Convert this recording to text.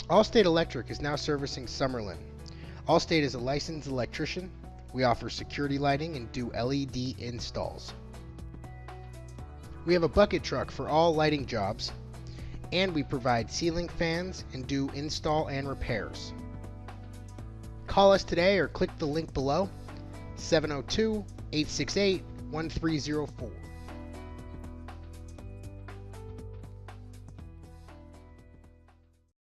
Allstate Electric is now servicing Summerlin. Allstate is a licensed electrician. We offer security lighting and do LED installs. We have a bucket truck for all lighting jobs, and we provide ceiling fans and do install and repairs. Call us today or click the link below, 702-868-1304.